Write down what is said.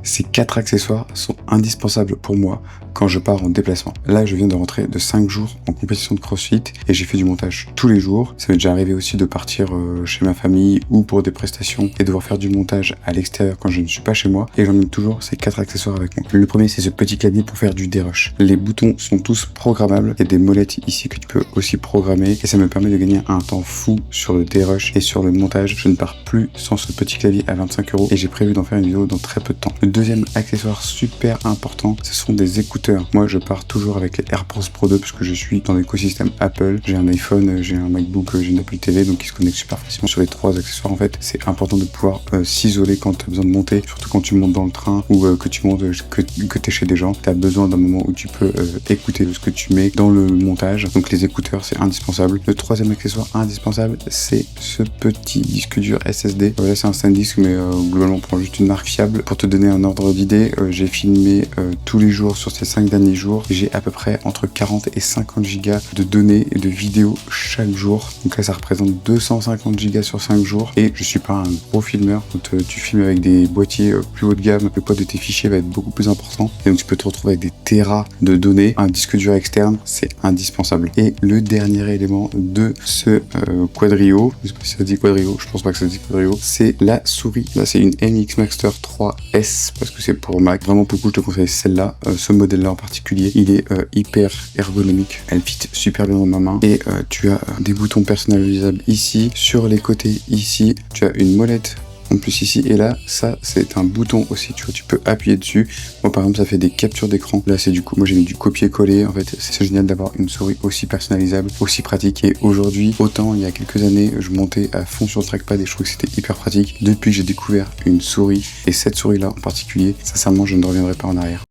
Ces 4 accessoires sont indispensables pour moi quand je pars en déplacement. Là, je viens de rentrer de 5 jours en compétition de CrossFit et j'ai fait du montage tous les jours. Ça m'est déjà arrivé aussi de partir chez ma famille ou pour des prestations et devoir faire du montage à l'extérieur quand je ne suis pas chez moi. Et j'emmène toujours ces 4 accessoires avec moi. Le premier, c'est ce petit clavier pour faire du dérush. Les boutons sont tous programmables. Il y a des molettes ici que tu peux aussi programmer et ça me permet de gagner un temps fou sur le dérush et sur le montage. Je ne pars plus sans ce petit clavier à 25 € et j'ai prévu d'en faire une vidéo dans très peu de temps. Le deuxième accessoire super important, ce sont des écouteurs. Moi, je pars toujours avec les AirPods Pro 2 parce que je suis dans l'écosystème Apple. J'ai un iPhone, j'ai un MacBook, j'ai une Apple TV, donc ils se connectent super facilement sur les 3 accessoires. En fait, c'est important de pouvoir s'isoler quand tu as besoin de monter, surtout quand tu montes dans le train ou que tu montes, que tu es chez des gens. Tu as besoin d'un moment où tu peux écouter ce que tu mets dans le montage. Donc les écouteurs, c'est indispensable. Le troisième accessoire indispensable, c'est ce petit disque dur SSD. Là, c'est un SanDisk, mais globalement, on prend juste une marque fiable. Pour te donner un ordre d'idée, j'ai filmé tous les jours sur ces 5 derniers jours. J'ai à peu près entre 40 et 50 gigas de données et de vidéos chaque jour. Donc là, ça représente 250 gigas sur 5 jours. Et je suis pas un gros filmeur. Quand tu filmes avec des boîtiers plus haut de gamme, le poids de tes fichiers va être beaucoup plus important. Et donc, tu peux te retrouver avec des terras de données. Un disque dur externe, c'est indispensable. Et le dernier élément de ce Quadrio, je sais pas si ça dit Quadrio, je pense pas que ça dit Quadrio, c'est la souris. Là, c'est une MX Master 3S parce que c'est pour Mac. Vraiment, pour le coup, je te conseille celle-là. Ce modèle-là en particulier, il est hyper ergonomique. Elle fit super bien dans ma main. Et tu as des boutons personnalisables ici. Sur les côtés, ici, tu as une molette en plus ici. Et là, ça, c'est un bouton aussi. Tu vois, tu peux appuyer dessus. Moi, par exemple, ça fait des captures d'écran. Là, c'est du coup, moi, j'ai mis du copier-coller. En fait, c'est génial d'avoir une souris aussi personnalisable, aussi pratique. Et aujourd'hui, autant il y a quelques années, je montais à fond sur le trackpad et je trouvais que c'était hyper pratique. Depuis que j'ai découvert une souris, et cette souris-là en particulier, sincèrement, je ne reviendrai pas en arrière.